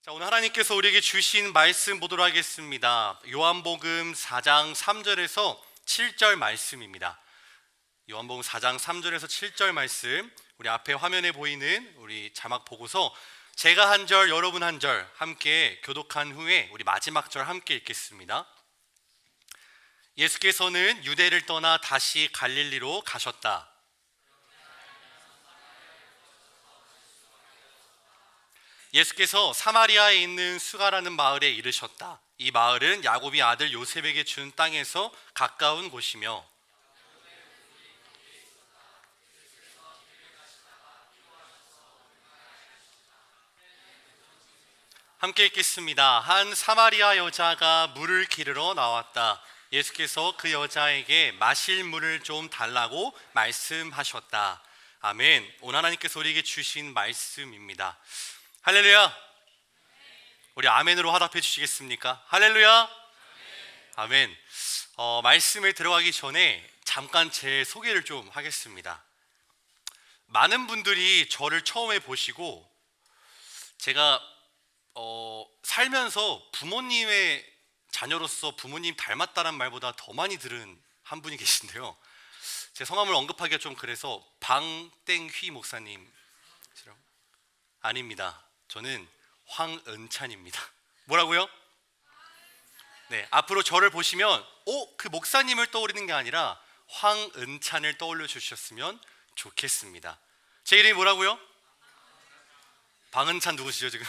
자, 오늘 하나님께서 우리에게 주신 말씀 보도록 하겠습니다. 요한복음 4장 3절에서 7절 말씀입니다. 요한복음 4장 3절에서 7절 말씀, 우리 앞에 화면에 보이는 우리 자막 보고서 제가 한 절, 여러분 한 절 함께 교독한 후에 우리 마지막 절 함께 읽겠습니다. 예수께서는 유대를 떠나 다시 갈릴리로 가셨다. 예수께서 사마리아에 있는 수가라는 마을에 이르셨다. 이 마을은 야곱이 아들 요셉에게 준 땅에서 가까운 곳이며 함께 읽겠습니다. 한 사마리아 여자가 물을 기르러 나왔다. 예수께서 그 여자에게 마실 물을 좀 달라고 말씀하셨다. 아멘. 오늘 하나님께서 우리에게 주신 말씀입니다. 할렐루야. 우리 아멘으로 화답해 주시겠습니까? 할렐루야. 아멘. 말씀에 들어가기 전에 잠깐 제 소개를 좀 하겠습니다. 많은 분들이 저를 처음에 보시고 제가 살면서 부모님의 자녀로서 부모님 닮았다는 말보다 더 많이 들은 한 분이 계신데요. 제 성함을 언급하기가 좀 그래서 방땡휘 목사님 아닙니다. 저는 황은찬입니다. 뭐라고요? 네, 앞으로 저를 보시면 그 목사님을 떠올리는 게 아니라 황은찬을 떠올려 주셨으면 좋겠습니다. 제 이름이 뭐라고요? 방은찬 누구시죠 지금?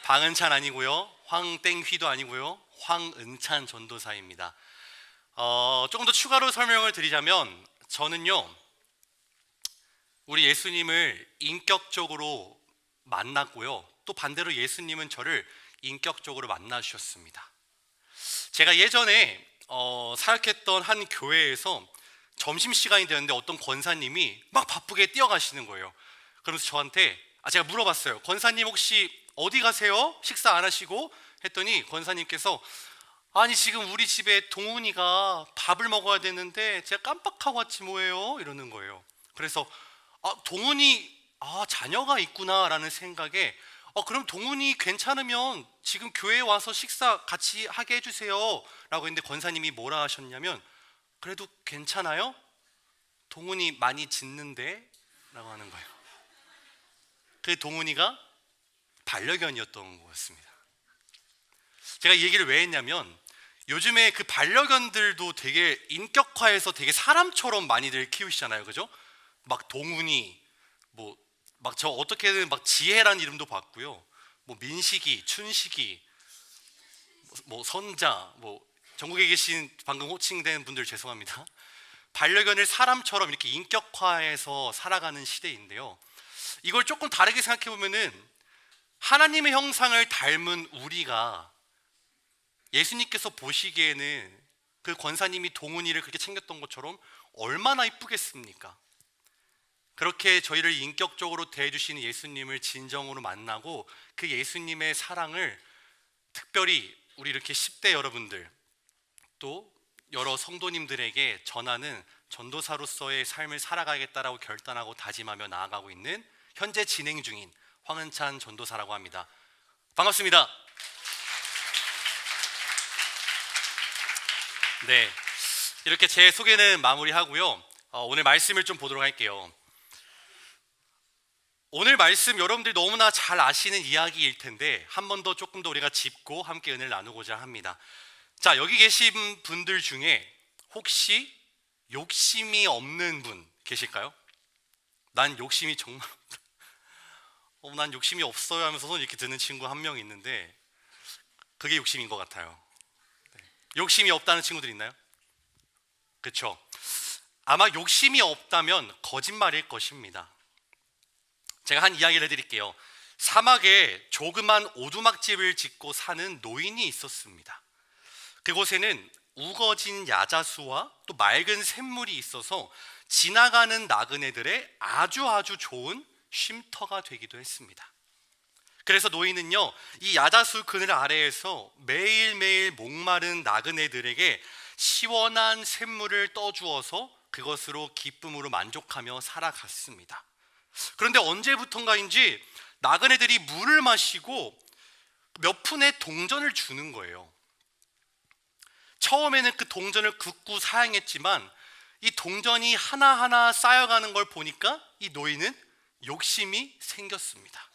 방은찬 아니고요, 황땡휘도 아니고요, 황은찬 전도사입니다. 조금 더 추가로 설명을 드리자면 저는요, 우리 예수님을 인격적으로 만났고요, 또 반대로 예수님은 저를 인격적으로 만나주셨습니다. 제가 예전에 사역했던 한 교회에서 점심시간이 되었는데 어떤 권사님이 막 바쁘게 뛰어가시는 거예요. 그러면서 저한테 제가 물어봤어요. 권사님 혹시 어디 가세요? 식사 안 하시고? 했더니 권사님께서 아니 지금 우리 집에 동훈이가 밥을 먹어야 되는데 제가 깜빡하고 왔지 뭐예요? 이러는 거예요. 그래서 동훈이 자녀가 있구나 라는 생각에 그럼 동훈이 괜찮으면 지금 교회에 와서 식사 같이 하게 해주세요 라고 했는데 권사님이 뭐라 하셨냐면 그래도 괜찮아요? 동훈이 많이 짖는데? 라고 하는 거예요. 그 동훈이가 반려견이었던 거였습니다. 제가 이 얘기를 왜 했냐면 요즘에 그 반려견들도 되게 인격화해서 되게 사람처럼 많이들 키우시잖아요. 그죠? 막 동훈이 막 저 어떻게든 막 지혜란 이름도 봤고요. 민식이, 춘식이, 선자, 전국에 계신 방금 호칭된 분들 죄송합니다. 반려견을 사람처럼 이렇게 인격화해서 살아가는 시대인데요. 이걸 조금 다르게 생각해 보면은 하나님의 형상을 닮은 우리가 예수님께서 보시기에는 그 권사님이 동훈이를 그렇게 챙겼던 것처럼 얼마나 이쁘겠습니까? 그렇게 저희를 인격적으로 대해주시는 예수님을 진정으로 만나고 그 예수님의 사랑을 특별히 우리 이렇게 10대 여러분들 또 여러 성도님들에게 전하는 전도사로서의 삶을 살아가겠다라고 결단하고 다짐하며 나아가고 있는 현재 진행 중인 황은찬 전도사라고 합니다. 반갑습니다. 네, 이렇게 제 소개는 마무리하고요. 오늘 말씀을 좀 보도록 할게요. 오늘 말씀 여러분들이 너무나 잘 아시는 이야기일 텐데 한 번 더 조금 더 우리가 짚고 함께 은혜를 나누고자 합니다. 자, 여기 계신 분들 중에 혹시 욕심이 없는 분 계실까요? 난 욕심이 정말 난 욕심이 없어요 하면서 손 이렇게 드는 친구 한 명 있는데 그게 욕심인 것 같아요. 네. 욕심이 없다는 친구들 있나요? 그렇죠. 아마 욕심이 없다면 거짓말일 것입니다. 제가 한 이야기를 해드릴게요. 사막에 조그만 오두막집을 짓고 사는 노인이 있었습니다. 그곳에는 우거진 야자수와 또 맑은 샘물이 있어서 지나가는 나그네들의 아주 좋은 쉼터가 되기도 했습니다. 그래서 노인은요, 이 야자수 그늘 아래에서 매일매일 목마른 나그네들에게 시원한 샘물을 떠주어서 그것으로 기쁨으로 만족하며 살아갔습니다. 그런데 언제부턴가인지 나그네들이 물을 마시고 몇 푼의 동전을 주는 거예요. 처음에는 그 동전을 굳고 사양했지만 이 동전이 하나하나 쌓여가는 걸 보니까 이 노인은 욕심이 생겼습니다.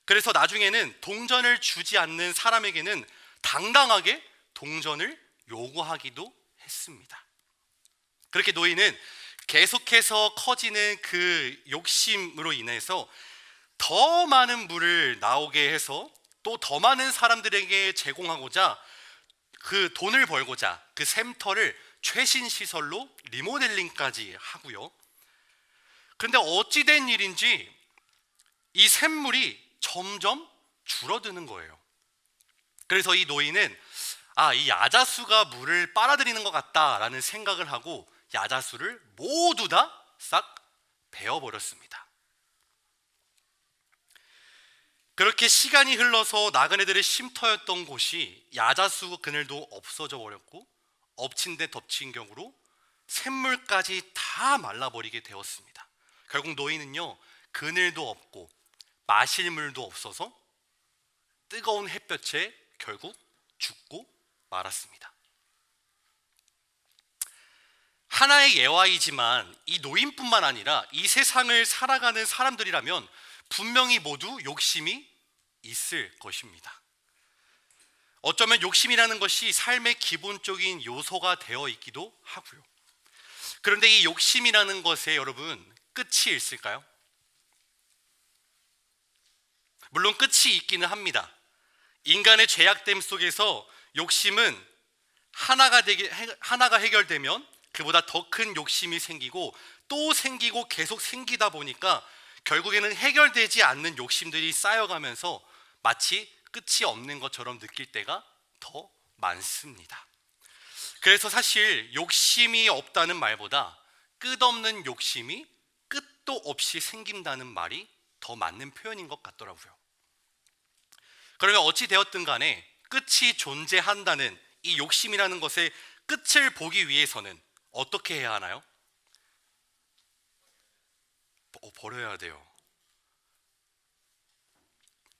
그래서 나중에는 동전을 주지 않는 사람에게는 당당하게 동전을 요구하기도 했습니다. 그렇게 노인은 계속해서 커지는 그 욕심으로 인해서 더 많은 물을 나오게 해서 또 더 많은 사람들에게 제공하고자 그 돈을 벌고자 그 샘터를 최신 시설로 리모델링까지 하고요. 그런데 어찌된 일인지 이 샘물이 점점 줄어드는 거예요. 그래서 이 노인은 이 야자수가 물을 빨아들이는 것 같다라는 생각을 하고 야자수를 모두 다 싹 베어버렸습니다. 그렇게 시간이 흘러서 나그네들의 쉼터였던 곳이 야자수 그늘도 없어져 버렸고 엎친 데 덮친 격으로 샘물까지 다 말라버리게 되었습니다. 결국 노인은요, 그늘도 없고 마실 물도 없어서 뜨거운 햇볕에 결국 죽고 말았습니다. 하나의 예화이지만 이 노인뿐만 아니라 이 세상을 살아가는 사람들이라면 분명히 모두 욕심이 있을 것입니다. 어쩌면 욕심이라는 것이 삶의 기본적인 요소가 되어 있기도 하고요. 그런데 이 욕심이라는 것에 여러분 끝이 있을까요? 물론 끝이 있기는 합니다. 인간의 죄악됨 속에서 욕심은 하나가 해결되면 그보다 더 큰 욕심이 생기고 또 생기고 계속 생기다 보니까 결국에는 해결되지 않는 욕심들이 쌓여가면서 마치 끝이 없는 것처럼 느낄 때가 더 많습니다. 그래서 사실 욕심이 없다는 말보다 끝없는 욕심이 끝도 없이 생긴다는 말이 더 맞는 표현인 것 같더라고요. 그러면 어찌 되었든 간에 끝이 존재한다는 이 욕심이라는 것의 끝을 보기 위해서는 어떻게 해야 하나요? 버려야 돼요.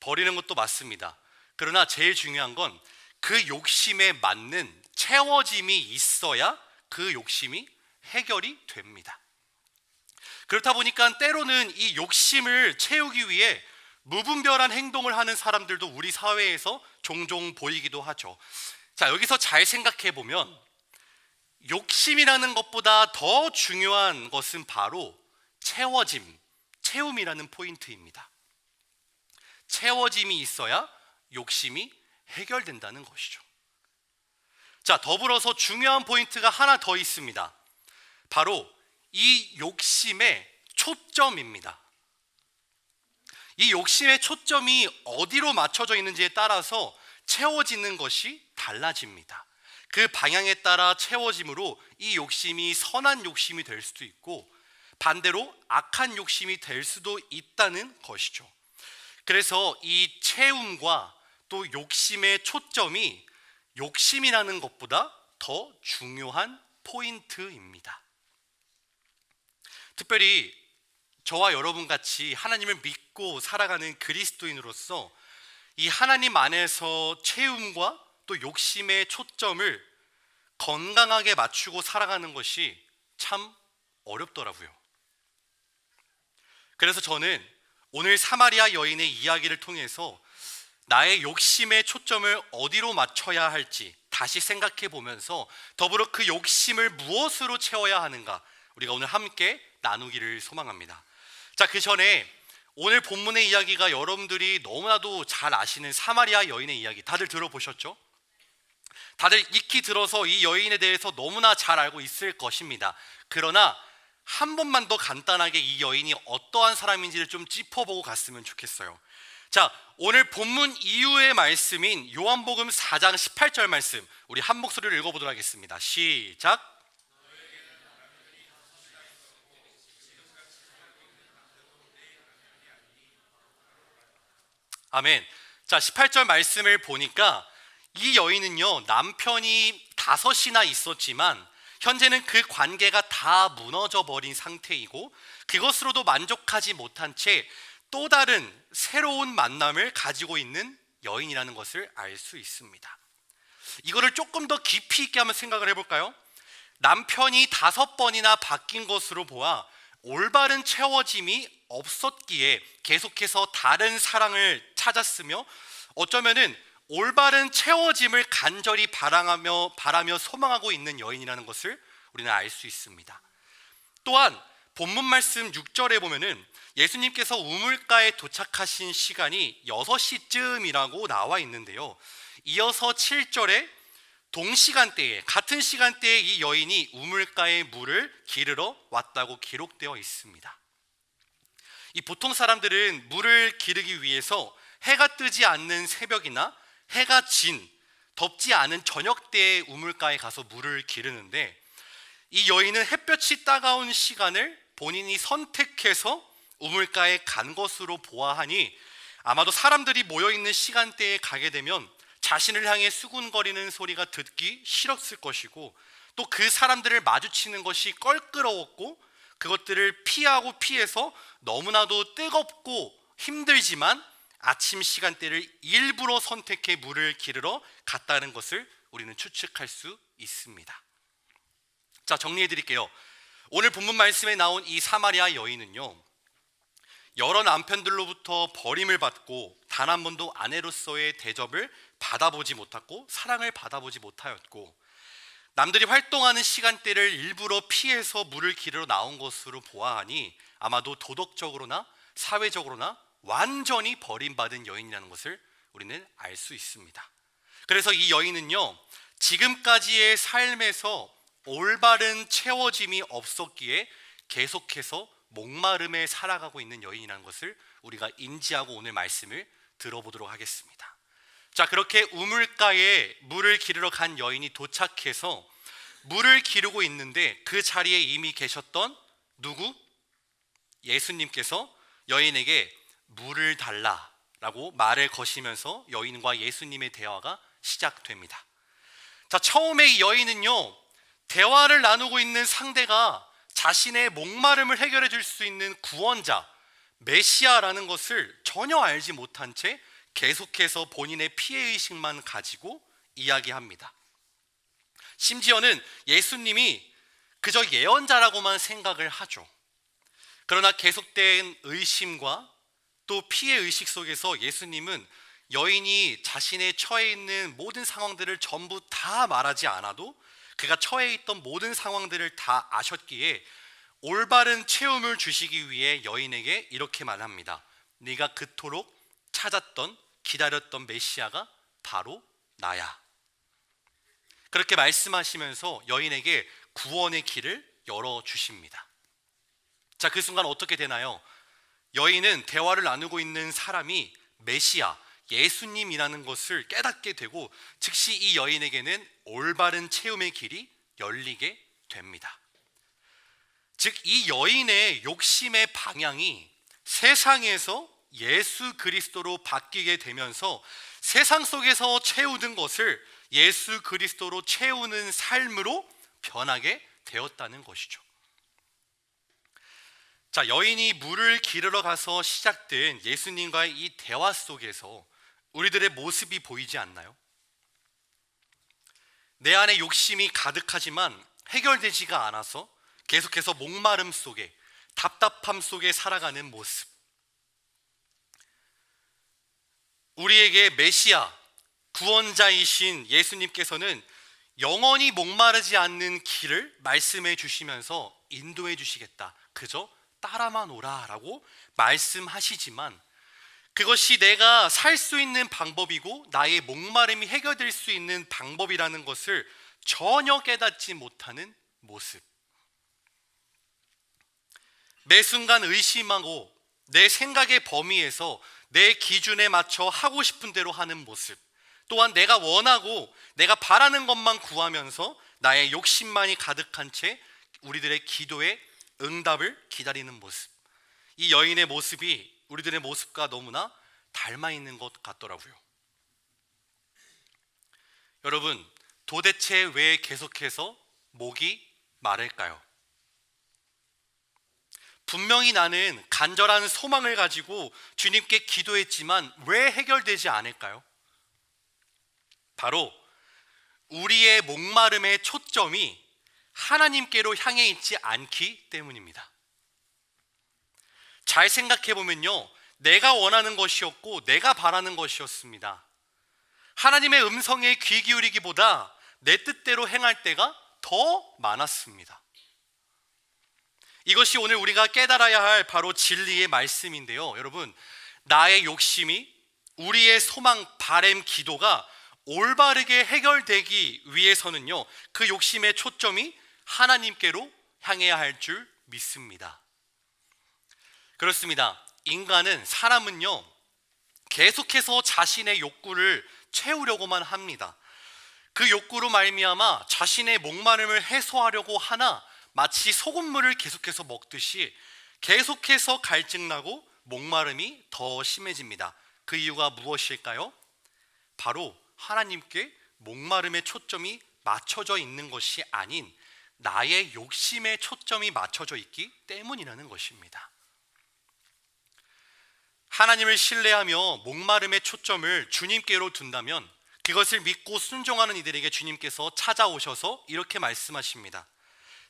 버리는 것도 맞습니다. 그러나 제일 중요한 건 그 욕심에 맞는 채워짐이 있어야 그 욕심이 해결이 됩니다. 그렇다 보니까 때로는 이 욕심을 채우기 위해 무분별한 행동을 하는 사람들도 우리 사회에서 종종 보이기도 하죠. 자, 여기서 잘 생각해 보면 욕심이라는 것보다 더 중요한 것은 바로 채움이라는 포인트입니다. 채워짐이 있어야 욕심이 해결된다는 것이죠. 자, 더불어서 중요한 포인트가 하나 더 있습니다. 바로 이 욕심의 초점입니다. 이 욕심의 초점이 어디로 맞춰져 있는지에 따라서 채워지는 것이 달라집니다. 그 방향에 따라 채워짐으로 이 욕심이 선한 욕심이 될 수도 있고 반대로 악한 욕심이 될 수도 있다는 것이죠. 그래서 이 채움과 또 욕심의 초점이 욕심이라는 것보다 더 중요한 포인트입니다. 특별히 저와 여러분 같이 하나님을 믿고 살아가는 그리스도인으로서 이 하나님 안에서 채움과 또 욕심의 초점을 건강하게 맞추고 살아가는 것이 참 어렵더라고요. 그래서 저는 오늘 사마리아 여인의 이야기를 통해서 나의 욕심의 초점을 어디로 맞춰야 할지 다시 생각해 보면서 더불어 그 욕심을 무엇으로 채워야 하는가 우리가 오늘 함께 나누기를 소망합니다. 자, 그 전에 오늘 본문의 이야기가 여러분들이 너무나도 잘 아시는 사마리아 여인의 이야기 다들 들어보셨죠? 다들 익히 들어서 이 여인에 대해서 너무나 잘 알고 있을 것입니다. 그러나 한 번만 더 간단하게 이 여인이 어떠한 사람인지를 좀 짚어보고 갔으면 좋겠어요. 자, 오늘 본문 이후의 말씀인 요한복음 4장 18절 말씀 우리 한 목소리로 읽어보도록 하겠습니다. 시작. 아멘. 자, 18절 말씀을 보니까 이 여인은요 남편이 5이나 있었지만 현재는 그 관계가 다 무너져 버린 상태이고 그것으로도 만족하지 못한 채 또 다른 새로운 만남을 가지고 있는 여인이라는 것을 알 수 있습니다. 이거를 조금 더 깊이 있게 한번 생각을 해볼까요? 남편이 5번이나 바뀐 것으로 보아 올바른 채워짐이 없었기에 계속해서 다른 사랑을 찾았으며, 어쩌면은 올바른 채워짐을 간절히 바라며 소망하고 있는 여인이라는 것을 우리는 알 수 있습니다. 또한 본문 말씀 6절에 보면은 예수님께서 우물가에 도착하신 시간이 6시쯤이라고 나와 있는데요, 이어서 7절에 동시간대에, 같은 시간대에 이 여인이 우물가에 물을 기르러 왔다고 기록되어 있습니다. 이 보통 사람들은 물을 기르기 위해서 해가 뜨지 않는 새벽이나 해가 진 덥지 않은 저녁 때에 우물가에 가서 물을 기르는데, 이 여인은 햇볕이 따가운 시간을 본인이 선택해서 우물가에 간 것으로 보아하니, 아마도 사람들이 모여있는 시간대에 가게 되면 자신을 향해 수군거리는 소리가 듣기 싫었을 것이고, 또 그 사람들을 마주치는 것이 껄끄러웠고, 그것들을 피해서 너무나도 뜨겁고 힘들지만 아침 시간대를 일부러 선택해 물을 기르러 갔다는 것을 우리는 추측할 수 있습니다. 자, 정리해 드릴게요. 오늘 본문 말씀에 나온 이 사마리아 여인은요, 여러 남편들로부터 버림을 받고 단 한 번도 아내로서의 대접을 받아보지 못했고 사랑을 받아보지 못하였고, 남들이 활동하는 시간대를 일부러 피해서 물을 기르러 나온 것으로 보아하니 아마도 도덕적으로나 사회적으로나 완전히 버림받은 여인이라는 것을 우리는 알 수 있습니다. 그래서 이 여인은요, 지금까지의 삶에서 올바른 채워짐이 없었기에 계속해서 목마름에 살아가고 있는 여인이라는 것을 우리가 인지하고 오늘 말씀을 들어보도록 하겠습니다. 자, 그렇게 우물가에 물을 기르러 간 여인이 도착해서 물을 기르고 있는데, 그 자리에 이미 계셨던 누구? 예수님께서 여인에게 물을 달라라고 말을 거시면서 여인과 예수님의 대화가 시작됩니다. 자, 처음에 이 여인은요, 대화를 나누고 있는 상대가 자신의 목마름을 해결해 줄 수 있는 구원자, 메시아라는 것을 전혀 알지 못한 채 계속해서 본인의 피해의식만 가지고 이야기합니다. 심지어는 예수님이 그저 예언자라고만 생각을 하죠. 그러나 계속된 의심과 또 피해의식 속에서 예수님은 여인이 자신의 처해 있는 모든 상황들을 전부 다 말하지 않아도 그가 처해 있던 모든 상황들을 다 아셨기에 올바른 체험을 주시기 위해 여인에게 이렇게 말합니다. 네가 그토록 찾았던, 기다렸던 메시아가 바로 나야. 그렇게 말씀하시면서 여인에게 구원의 길을 열어주십니다. 자, 그 순간 어떻게 되나요? 여인은 대화를 나누고 있는 사람이 메시아, 예수님이라는 것을 깨닫게 되고, 즉시 이 여인에게는 올바른 체험의 길이 열리게 됩니다. 즉, 이 여인의 욕심의 방향이 세상에서 예수 그리스도로 바뀌게 되면서 세상 속에서 채우던 것을 예수 그리스도로 채우는 삶으로 변하게 되었다는 것이죠. 자, 여인이 물을 기르러 가서 시작된 예수님과의 이 대화 속에서 우리들의 모습이 보이지 않나요? 내 안에 욕심이 가득하지만 해결되지가 않아서 계속해서 목마름 속에, 답답함 속에 살아가는 모습. 우리에게 메시아, 구원자이신 예수님께서는 영원히 목마르지 않는 길을 말씀해 주시면서 인도해 주시겠다, 그저 따라만 오라 라고 말씀하시지만, 그것이 내가 살 수 있는 방법이고 나의 목마름이 해결될 수 있는 방법이라는 것을 전혀 깨닫지 못하는 모습. 매 순간 의심하고 내 생각의 범위에서 내 기준에 맞춰 하고 싶은 대로 하는 모습, 또한 내가 원하고 내가 바라는 것만 구하면서 나의 욕심만이 가득한 채 우리들의 기도에 응답을 기다리는 모습. 이 여인의 모습이 우리들의 모습과 너무나 닮아 있는 것 같더라고요. 여러분, 도대체 왜 계속해서 목이 마를까요? 분명히 나는 간절한 소망을 가지고 주님께 기도했지만 왜 해결되지 않을까요? 바로 우리의 목마름의 초점이 하나님께로 향해 있지 않기 때문입니다. 잘 생각해 보면요, 내가 원하는 것이었고 내가 바라는 것이었습니다. 하나님의 음성에 귀 기울이기보다 내 뜻대로 행할 때가 더 많았습니다. 이것이 오늘 우리가 깨달아야 할 바로 진리의 말씀인데요. 여러분, 나의 욕심이, 우리의 소망, 바램, 기도가 올바르게 해결되기 위해서는요, 그 욕심의 초점이 하나님께로 향해야 할 줄 믿습니다. 그렇습니다. 사람은요, 계속해서 자신의 욕구를 채우려고만 합니다. 그 욕구로 말미암아 자신의 목마름을 해소하려고 하나 마치 소금물을 계속해서 먹듯이 계속해서 갈증나고 목마름이 더 심해집니다. 그 이유가 무엇일까요? 바로 하나님께 목마름의 초점이 맞춰져 있는 것이 아닌 나의 욕심의 초점이 맞춰져 있기 때문이라는 것입니다. 하나님을 신뢰하며 목마름의 초점을 주님께로 둔다면 그것을 믿고 순종하는 이들에게 주님께서 찾아오셔서 이렇게 말씀하십니다.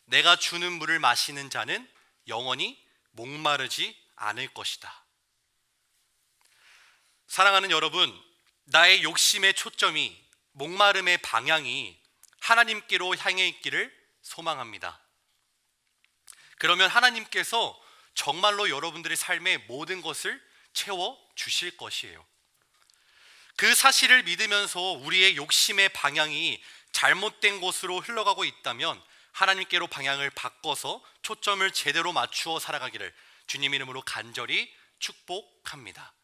내가 주는 물을 마시는 자는 영원히 목마르지 않을 것이다. 사랑하는 여러분, 나의 욕심의 초점이, 목마름의 방향이 하나님께로 향해 있기를 소망합니다. 그러면 하나님께서 정말로 여러분들의 삶의 모든 것을 채워 주실 것이에요. 그 사실을 믿으면서 우리의 욕심의 방향이 잘못된 곳으로 흘러가고 있다면 하나님께로 방향을 바꿔서 초점을 제대로 맞추어 살아가기를 주님 이름으로 간절히 축복합니다.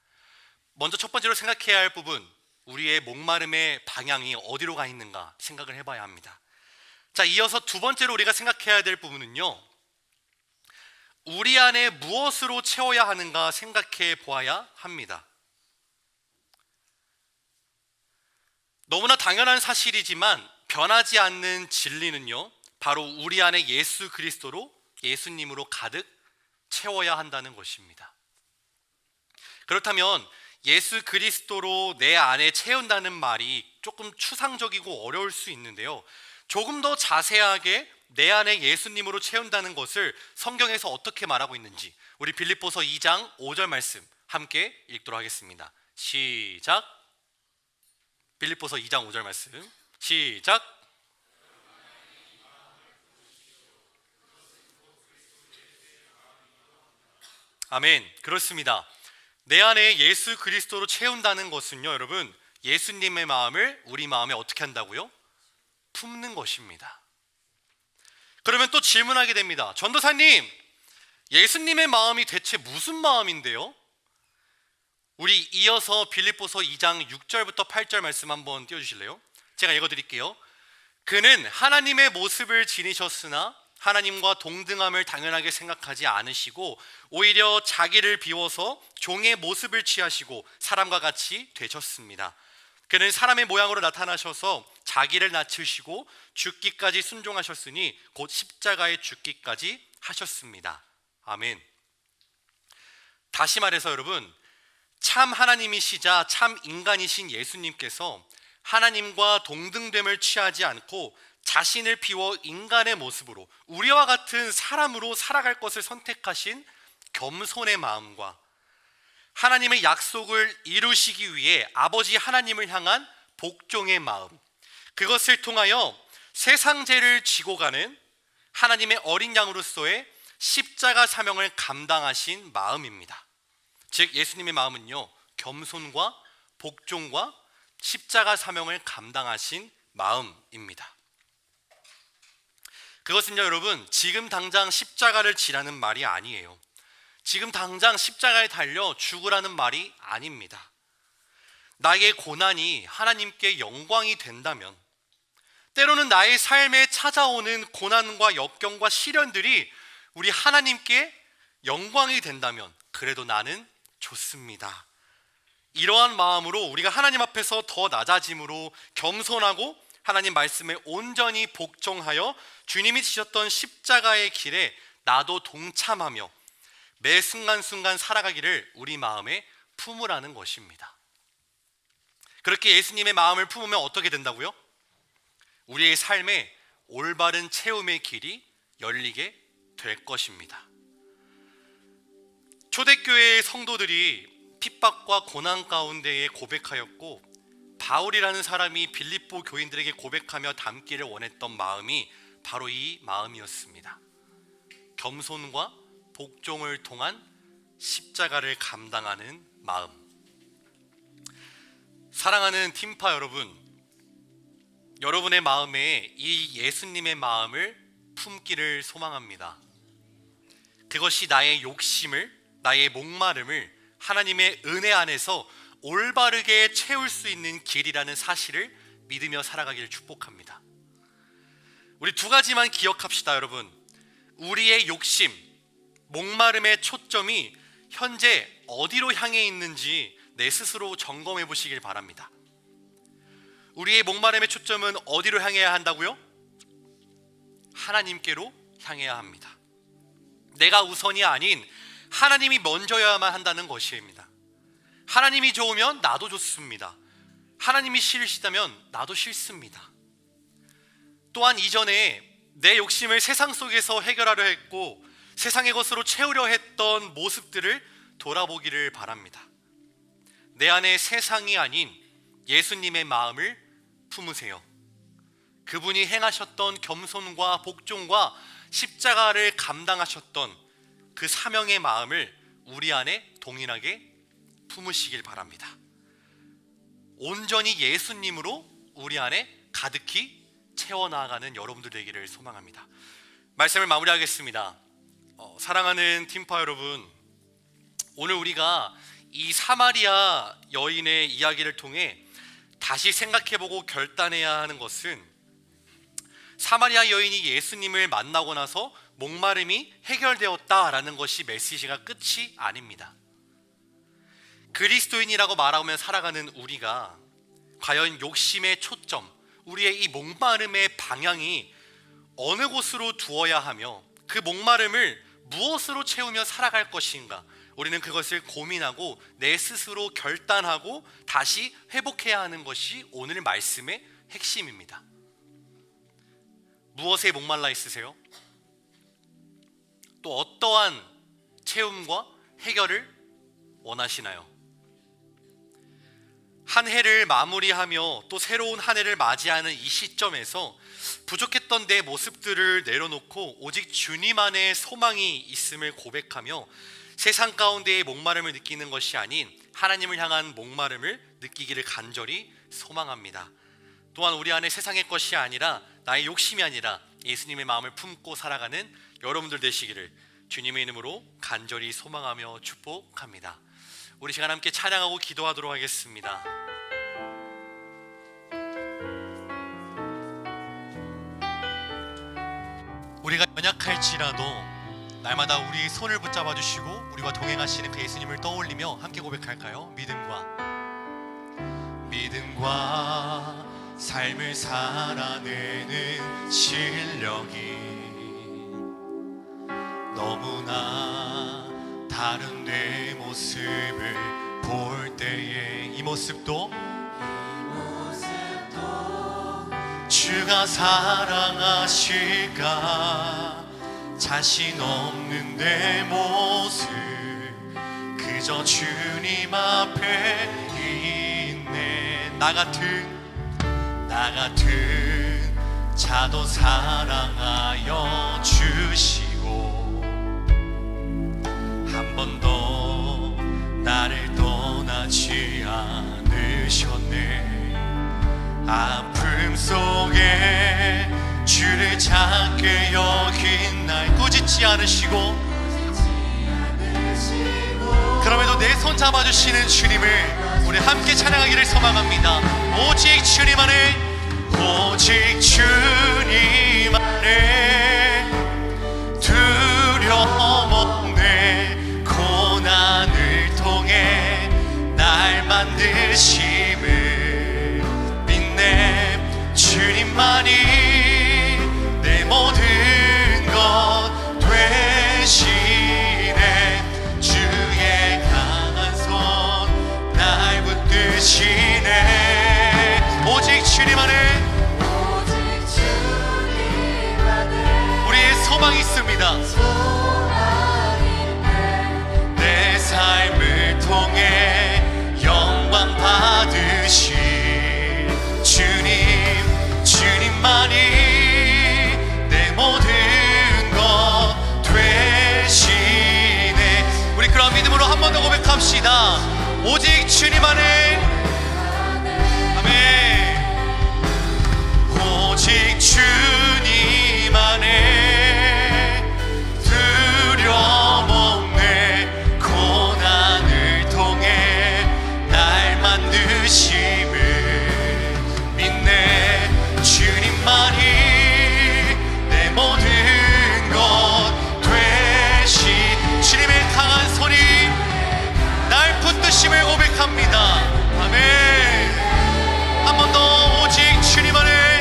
먼저 첫 번째로 생각해야 할 부분, 우리의 목마름의 방향이 어디로 가 있는가 생각을 해봐야 합니다. 자, 이어서 두 번째로 우리가 생각해야 될 부분은요, 우리 안에 무엇으로 채워야 하는가 생각해 보아야 합니다. 너무나 당연한 사실이지만 변하지 않는 진리는요, 바로 우리 안에 예수 그리스도로, 예수님으로 가득 채워야 한다는 것입니다. 그렇다면 예수 그리스도로 내 안에 채운다는 말이 조금 추상적이고 어려울 수 있는데요, 조금 더 자세하게 내 안에 예수님으로 채운다는 것을 성경에서 어떻게 말하고 있는지 우리 빌립보서 2장 5절 말씀 함께 읽도록 하겠습니다. 시작. 빌립보서 2장 5절 말씀 시작. 아멘. 그렇습니다. 내 안에 예수 그리스도로 채운다는 것은요, 여러분, 예수님의 마음을 우리 마음에 어떻게 한다고요? 품는 것입니다. 그러면 또 질문하게 됩니다. 전도사님, 예수님의 마음이 대체 무슨 마음인데요? 우리 이어서 빌립보서 2장 6절부터 8절 말씀 한번 띄워주실래요? 제가 읽어드릴게요. 그는 하나님의 모습을 지니셨으나 하나님과 동등함을 당연하게 생각하지 않으시고 오히려 자기를 비워서 종의 모습을 취하시고 사람과 같이 되셨습니다. 그는 사람의 모양으로 나타나셔서 자기를 낮추시고 죽기까지 순종하셨으니 곧 십자가에 죽기까지 하셨습니다. 아멘. 다시 말해서 여러분, 참 하나님이시자 참 인간이신 예수님께서 하나님과 동등됨을 취하지 않고 자신을 비워 인간의 모습으로 우리와 같은 사람으로 살아갈 것을 선택하신 겸손의 마음과 하나님의 약속을 이루시기 위해 아버지 하나님을 향한 복종의 마음, 그것을 통하여 세상 죄를 지고 가는 하나님의 어린 양으로서의 십자가 사명을 감당하신 마음입니다. 즉 예수님의 마음은요, 겸손과 복종과 십자가 사명을 감당하신 마음입니다. 그것은요, 여러분, 지금 당장 십자가를 지라는 말이 아니에요. 지금 당장 십자가에 달려 죽으라는 말이 아닙니다. 나의 고난이 하나님께 영광이 된다면, 때로는 나의 삶에 찾아오는 고난과 역경과 시련들이 우리 하나님께 영광이 된다면 그래도 나는 좋습니다. 이러한 마음으로 우리가 하나님 앞에서 더 낮아짐으로 겸손하고 하나님 말씀에 온전히 복종하여 주님이 지셨던 십자가의 길에 나도 동참하며 매 순간순간 살아가기를 우리 마음에 품으라는 것입니다. 그렇게 예수님의 마음을 품으면 어떻게 된다고요? 우리의 삶에 올바른 체험의 길이 열리게 될 것입니다. 초대교회의 성도들이 핍박과 고난 가운데에 고백하였고, 바울이라는 사람이 빌립보 교인들에게 고백하며 담기를 원했던 마음이 바로 이 마음이었습니다. 겸손과 복종을 통한 십자가를 감당하는 마음. 사랑하는 팀파 여러분, 여러분의 마음에 이 예수님의 마음을 품기를 소망합니다. 그것이 나의 욕심을, 나의 목마름을 하나님의 은혜 안에서 올바르게 채울 수 있는 길이라는 사실을 믿으며 살아가기를 축복합니다. 우리 두 가지만 기억합시다, 여러분. 우리의 욕심, 목마름의 초점이 현재 어디로 향해 있는지 내 스스로 점검해 보시길 바랍니다. 우리의 목마름의 초점은 어디로 향해야 한다고요? 하나님께로 향해야 합니다. 내가 우선이 아닌 하나님이 먼저여야만 한다는 것입니다. 하나님이 좋으면 나도 좋습니다. 하나님이 싫으시다면 나도 싫습니다. 또한 이전에 내 욕심을 세상 속에서 해결하려 했고 세상의 것으로 채우려 했던 모습들을 돌아보기를 바랍니다. 내 안에 세상이 아닌 예수님의 마음을 품으세요. 그분이 행하셨던 겸손과 복종과 십자가를 감당하셨던 그 사명의 마음을 우리 안에 동일하게 품으시길 바랍니다. 온전히 예수님으로 우리 안에 가득히 채워나가는 여러분들 되기를 소망합니다. 말씀을 마무리하겠습니다. 사랑하는 팀파 여러분, 오늘 우리가 이 사마리아 여인의 이야기를 통해 다시 생각해보고 결단해야 하는 것은, 사마리아 여인이 예수님을 만나고 나서 목마름이 해결되었다라는 것이 메시지가 끝이 아닙니다. 그리스도인이라고 말하며 살아가는 우리가 과연 욕심의 초점, 우리의 이 목마름의 방향이 어느 곳으로 두어야 하며 그 목마름을 무엇으로 채우며 살아갈 것인가, 우리는 그것을 고민하고 내 스스로 결단하고 다시 회복해야 하는 것이 오늘 말씀의 핵심입니다. 무엇에 목말라 있으세요? 또 어떠한 채움과 해결을 원하시나요? 한 해를 마무리하며 또 새로운 한 해를 맞이하는 이 시점에서 부족했던 내 모습들을 내려놓고 오직 주님 안에 소망이 있음을 고백하며 세상 가운데의 목마름을 느끼는 것이 아닌 하나님을 향한 목마름을 느끼기를 간절히 소망합니다. 또한 우리 안에 세상의 것이 아니라, 나의 욕심이 아니라 예수님의 마음을 품고 살아가는 여러분들 되시기를 주님의 이름으로 간절히 소망하며 축복합니다. 우리 시간 함께 찬양하고 기도하도록 하겠습니다. 우리가 연약할지라도 날마다 우리 손을 붙잡아 주시고 우리와 동행하시는 그 예수님을 떠올리며 함께 고백할까요? 믿음과 삶을 살아내는 실력이 너무나 다른 내 모습을 볼 때에 이 모습도 주가 사랑하실까, 자신 없는 내 모습 그저 주님 앞에 있네. 나 같은 자도 사랑하여 주시고 한 번도 나를 떠나지 않으셨네. 아픔 속에 주를 찾게 여긴 날 꾸짖지 않으시고 그럼에도 내 손 잡아주시는 주님을 우리 함께 찬양하기를 소망합니다. 오직 주님 안에, 오직 주님 안에 두려움 없네. 고난을 통해 날 만드심을 믿네. 주님만이 내 모든 것 되시네. 주의 강한 손 날 붙드시네. 주님 안에 우리의 소망이 있습니다. 내 삶을 통해 영광 받으실 주님만이 내 모든 것 되시네. 우리 그런 믿음으로 한 번 더 고백합시다. 오직 주님 안에, 아멘. 오직 주님 안에 두려움없네. 고난을 통해 날 만드심을 믿네. 주님만이 내 모든 것 되시. 주님의 강한 손이 날 붙드심을 고백합니다. 아멘. 한 번 더. 오직 주님 안에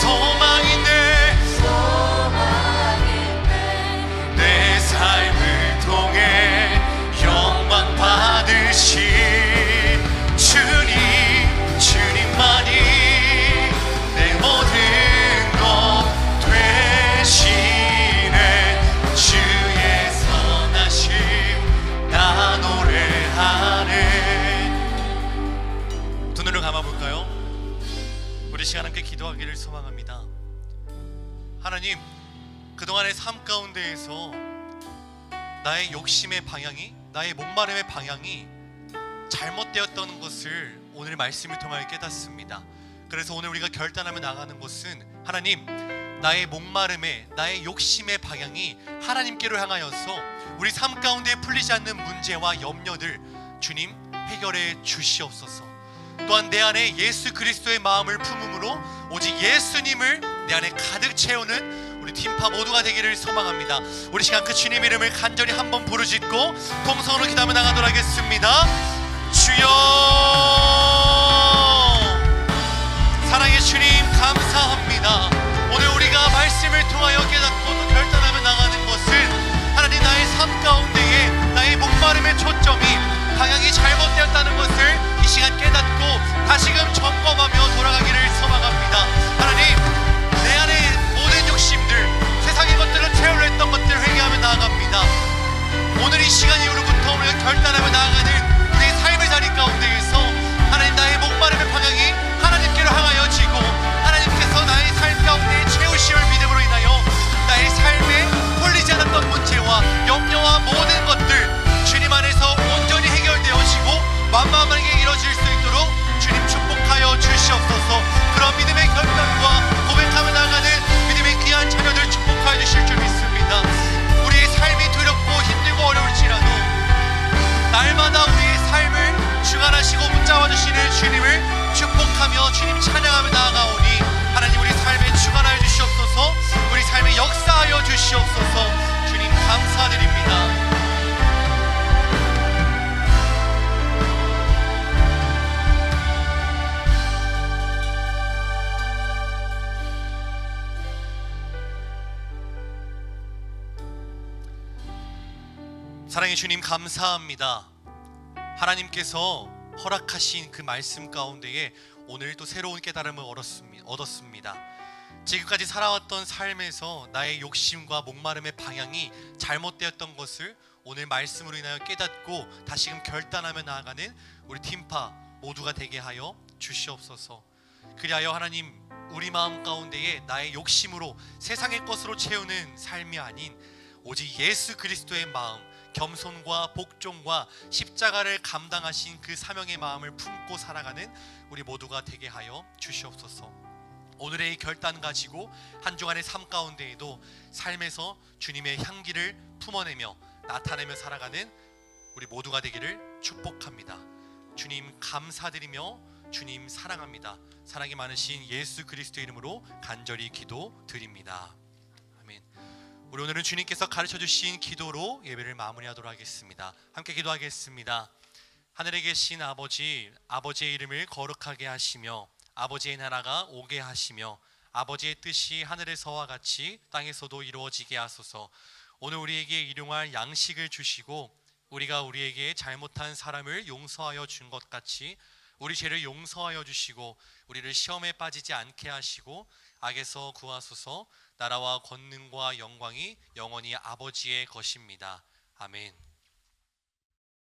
소망인데 내 삶을 통해 영광 받으신 주님만이 내 모든 것 되시네. 주의 선하심 나 노래하네. 두 눈을 감아볼까요? 우리 시간 함께 기도하기를 소망합니다. 하나님, 그동안의 삶 가운데에서 나의 욕심의 방향이, 나의 목마름의 방향이 잘못되었던 것을 오늘 말씀을 통하여 깨닫습니다. 그래서 오늘 우리가 결단하며 나가는 것은, 하나님, 나의 목마름의, 나의 욕심의 방향이 하나님께로 향하여서 우리 삶 가운데 풀리지 않는 문제와 염려들 주님 해결해 주시옵소서. 또한 내 안에 예수 그리스도의 마음을 품음으로 오직 예수님을 내 안에 가득 채우는 우리 팀파 모두가 되기를 소망합니다. 우리 시간 그 주님 이름을 간절히 한번 부르짖고 통성으로 기도하며 나가도록 하겠습니다. 주여, 사랑의 주님 감사합니다. 오늘 우리가 말씀을 통하여 깨닫고 또 결단하며 나가는 것은, 하나님, 나의 삶 가운데에 나의 목마름의 초점이 방향이 잘못되었다는 것을 이 시간 깨닫고 다시금 점검하며 돌아가기를 소망합니다. 하나님, 내 안에 모든 욕심들, 세상의 것들을 채우려 했던 것들을 회개하며 나아갑니다. 오늘 이 시간 이후로부터 우리가 결단하며 나아가는 우리의 삶의 자리 가운데에서 하나님, 나의 목마름의 방향이 하나님께로 향하여지고 하나님께서 나의 삶 가운데 채우심을 믿음으로 인하여 나의 삶에 풀리지 않았던 문제와 염려와 모든 것들 주님 안에서 온전히 해결되어지고 만만하게 이루어질 수 있도록 주님 축복하여 주시옵소서. 그런 믿음의 결단과 고백하며 나가는 믿음의 귀한 자녀들 축복하여 주실 줄 믿습니다. 우리의 삶이 두렵고 힘들고 어려울지라도 날마다 우리의 삶을 주관하시고 붙잡아 주시는 주님을 축복하며 주님 찬양하며 나아가오니 하나님, 우리 삶에 주관하여 주시옵소서. 우리 삶에 역사하여 주시옵소서. 주님 감사드립니다. 사랑의 주님 감사합니다. 하나님께서 허락하신 그 말씀 가운데에 오늘도 새로운 깨달음을 얻었습니다. 지금까지 살아왔던 삶에서 나의 욕심과 목마름의 방향이 잘못되었던 것을 오늘 말씀으로 인하여 깨닫고 다시금 결단하며 나아가는 우리 팀파 모두가 되게 하여 주시옵소서. 그리하여 하나님, 우리 마음 가운데에 나의 욕심으로 세상의 것으로 채우는 삶이 아닌 오직 예수 그리스도의 마음, 겸손과 복종과 십자가를 감당하신 그 사명의 마음을 품고 살아가는 우리 모두가 되게 하여 주시옵소서. 오늘의 이 결단 가지고 한 주간의 삶 가운데에도 삶에서 주님의 향기를 품어내며 나타내며 살아가는 우리 모두가 되기를 축복합니다. 주님 감사드리며 주님 사랑합니다. 사랑이 많으신 예수 그리스도 이름으로 간절히 기도드립니다. 아멘. 우리 오늘은 주님께서 가르쳐주신 기도로 예배를 마무리하도록 하겠습니다. 함께 기도하겠습니다. 하늘에 계신 아버지, 아버지의 이름을 거룩하게 하시며 아버지의 나라가 오게 하시며 아버지의 뜻이 하늘에서와 같이 땅에서도 이루어지게 하소서. 오늘 우리에게 일용할 양식을 주시고 우리가 우리에게 잘못한 사람을 용서하여 준 것 같이 우리 죄를 용서하여 주시고 우리를 시험에 빠지지 않게 하시고 악에서 구하소서. 나라와 권능과 영광이 영원히 아버지의 것입니다. 아멘.